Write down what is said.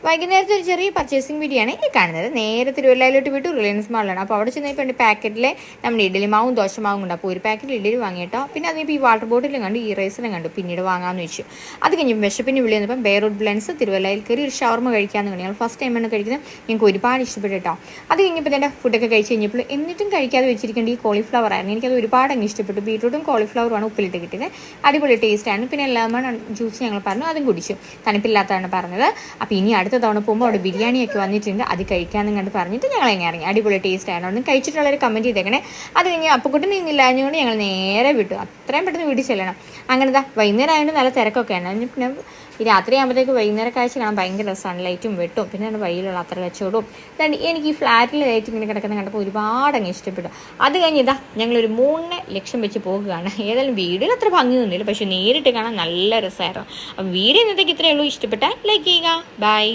വൈകുന്നേരത്തെ ഒരു ചെറിയ പർച്ചേസിംഗ് വീഡിയോ ആണ് ഈ കാണുന്നത്. നേരെ തിരുവല്ലയിലോട്ട് വിട്ടു റിലയൻസ് മാളിലാണ്. അപ്പോൾ അവിടെ ചെന്നപ്പോൾ പാക്കറ്റിലെ നമ്മുടെ ഇഡലി മാവും ദോശമാവും ഉണ്ട്. അപ്പോൾ ഒരു പാക്കറ്റ് ഇഡലി വാങ്ങിയിട്ടോ. പിന്നെ അതിനിപ്പോൾ ഈ വാട്ടർ ബോട്ടിലും കണ്ടു, ഈ റൈസിലും കണ്ടു. പിന്നീട് വാങ്ങാമെന്ന് വെച്ചു. അത് കഴിഞ്ഞപ്പോൾ വിശപ്പിന് വിളി വന്നപ്പം ബെയർവുഡ് ബ്ലെൻസ് തിരുവല്ലയിൽ കയറി ഒരു ഷവർമ കഴിക്കാമെന്ന് കണ്ടു. ഞങ്ങൾ ഫസ്റ്റ് ടൈമാണ് കഴിക്കുന്നത്. ഞങ്ങൾക്ക് ഒരുപാട് ഇഷ്ടപ്പെട്ടു കേട്ടോ. അത് കഴിഞ്ഞപ്പോൾ എൻ്റെ ഫുഡൊക്കെ കഴിച്ച് കഴിഞ്ഞപ്പോൾ എന്നിട്ടും കഴിക്കാതെ വെച്ചിരിക്കേണ്ട ഈ കോളിഫ്ലവർ ആയിരുന്നു. എനിക്കത് ഒരുപാട് അങ്ങ് ഇഷ്ടപ്പെട്ടു. ബീട്രൂട്ടും കോളിഫ്ലവറുമാണ് ഉപ്പിലിട്ട് കിട്ടിയത്. അടിപൊളി ടേസ്റ്റാണ്. പിന്നെ ലെമൺ ജ്യൂസ് ഞങ്ങൾ പറഞ്ഞു, അതും കുടിച്ചു. തണുപ്പില്ലാത്തതാണ് പറഞ്ഞത്. അപ്പോൾ ഇനി അടുത്ത തവണ പോകുമ്പോൾ അവിടെ ബിരിയാണിയൊക്കെ വന്നിട്ടുണ്ട്, അത് കഴിക്കാമെന്ന് കണ്ട് പറഞ്ഞിട്ട് ഞങ്ങൾ എങ്ങനെ ഇറങ്ങി. അടിപൊളി ടേസ്റ്റ് ആണ്. അവിടെ കഴിച്ചിട്ടുള്ളൊരു കമൻറ്റ് ചെയ്തേക്കണേ. അത് കഴിഞ്ഞ് അപ്പക്കുട്ടൻ നിന്നില്ലാഞ്ഞുകൊണ്ട് ഞങ്ങൾ നേരെ വിട്ടു. അത്രയും പെട്ടെന്ന് വീട്ടിൽ ചെല്ലണം. അങ്ങനെതാ വൈകുന്നേരം ആയതുകൊണ്ട് നല്ല തിരക്കൊക്കെയാണ്. പിന്നെ ഈ രാത്രി ആകുമ്പോഴത്തേക്ക് വൈകുന്നേരം കാഴ്ച കാണാൻ ഭയങ്കര സൺലൈറ്റും വെട്ടും പിന്നെ വഴിയിലുള്ള അത്ര കച്ചവടവും. എനിക്ക് ഈ ഫ്ലാറ്റിൽ ലൈറ്റ് ഇങ്ങനെ കിടക്കുന്ന കണ്ടപ്പോൾ ഒരുപാട് അങ്ങ് ഇഷ്ടപ്പെട്ടു. അത് കഴിഞ്ഞ് ഇതാ ഞങ്ങളൊരു 3 ലക്ഷം വെച്ച് പോകുകയാണ്. ഏതായാലും വീഡിയോയിൽ അത്ര ഭംഗിയൊന്നുമില്ല, പക്ഷെ നേരിട്ട് കാണാൻ നല്ല രസമായിരുന്നു. അപ്പം വീഡിയോ ഇന്നത്തേക്ക് ഇത്രയേ ഉള്ളൂ. ഇഷ്ടപ്പെട്ടാൽ ലൈക്ക് ചെയ്യുക. ബൈ.